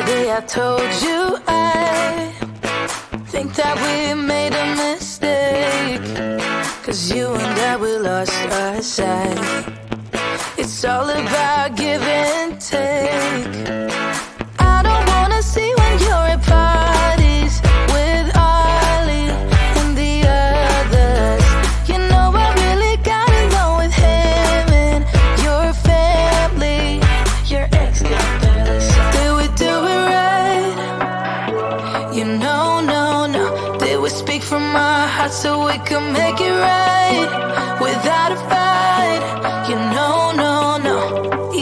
day I told you I think that we made a mistake, 'cause you and I, we lost our sight. It's all about give and take. I don't wanna see when you're at parties with Ollie and the others. You know I really got along with him and your family. Your ex got jealous. Did we do it right? You know, no. Did we speak from our hearts so we could make it right without a fight? You know, no.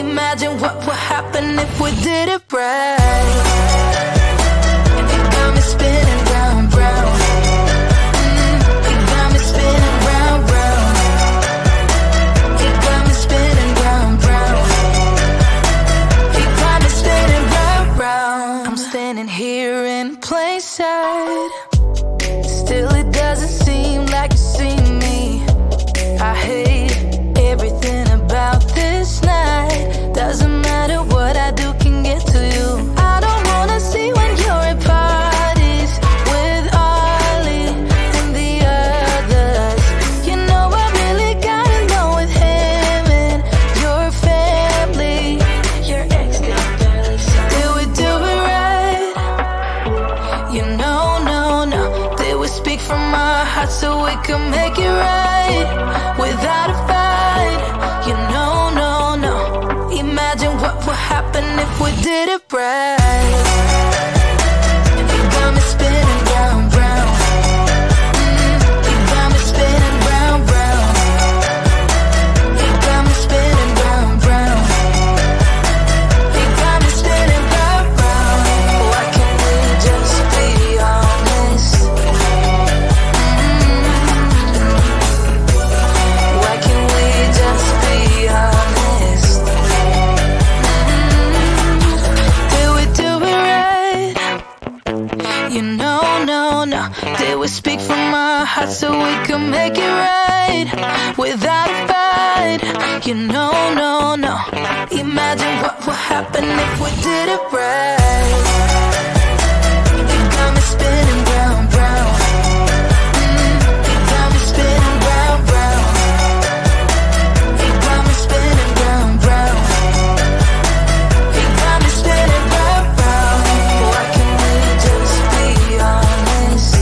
Imagine what would happen if we did it right. It got me spinning round. It got me spinning round. It got me spinning round. It got me spinning round. I'm standing here in plain sight. Still it doesn't seem like you see me. I hate everything about this night. Doesn't matter what I do can get to you. I don't wanna see when you're at parties with Ollie and the others. You know I really got along with him and your family. Your ex got jealous. Did we do it right? You know, no. Did we speak from our hearts so we could make it right without a fight? You know, no. Imagine what would happen if we did it right. It got me spinning round. It got me spinning round. It got me spinning round. It got me spinning round. Why can't we just be honest? Why can't we just be honest? You know, no. Did we speak from our hearts so we could make it right without a fight? You know, no. Imagine what would happen if we did it right. It got me spinning round. It got me spinning round. It got me spinning round. It got me spinning round. Why can't we just be honest?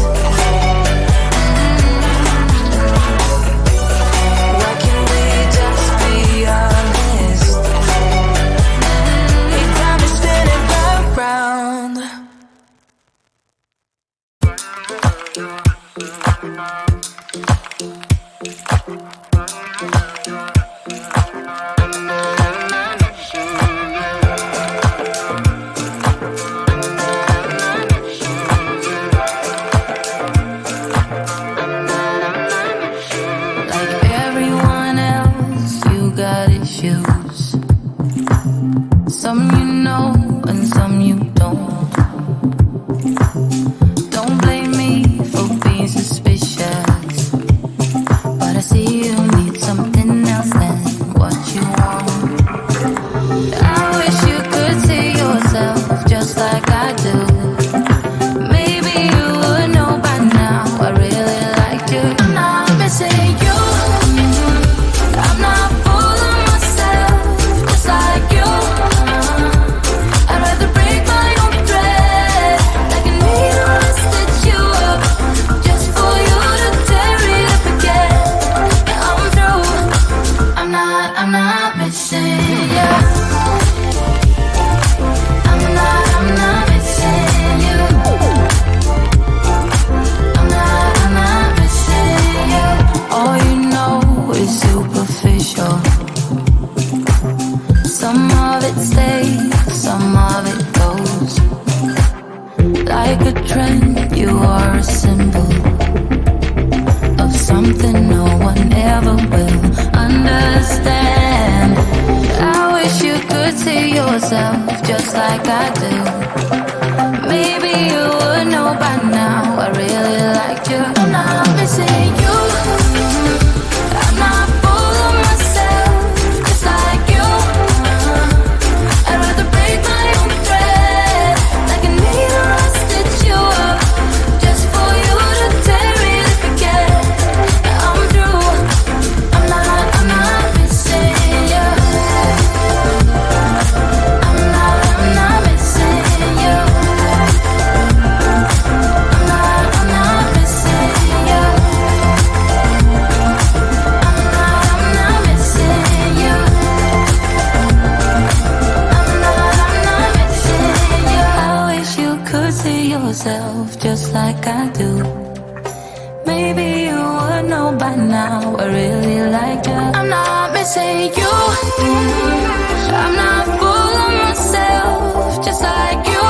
Why can't we just be honest? It got me spinning round. Like everyone else, you got issues. Some you know and some you don't. Don't blame me for being suspicious, but I see you need something else than what you want. I wish you could see yourself just like I do. Maybe you would know by now I really liked you. I'm not missing you. I'm not fooling myself just like you. I'd rather break my own thread like a needle and stitch you up just for you to tear it up again. Yeah, I'm through. I'm not missing you. I'm not missing you. I'm not missing you. All you know is superficial. Some of it stays, some of it goes. Like a trend, you are a symbol of something no one ever will understand. I wish you could see yourself just like I do. Maybe you would know by now I really liked you. I'm not missing you. I'm not fooling myself just like you. I'd rather break my own thread just like I do. Maybe you would know by now I really like you. I'm not missing you. I'm not full of myself, just like you.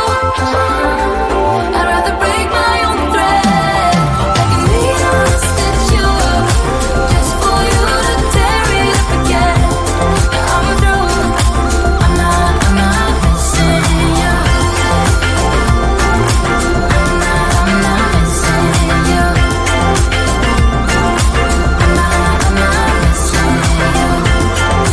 I'd rather break my own thread. Like a needle to stitch you up, just for you to tear it up again. I'm through. I'm not missing you. I'm not missing you. I'm not missing you.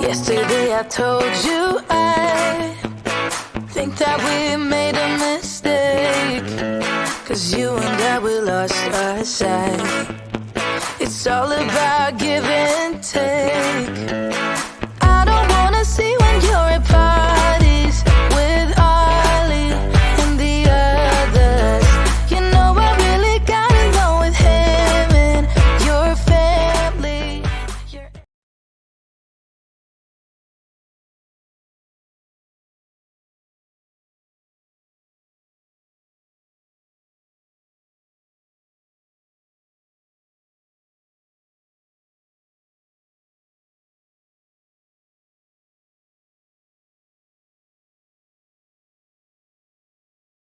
Yesterday I told you I think that we made a mistake, 'cause you and I, we lost our sight. It's all about give and take.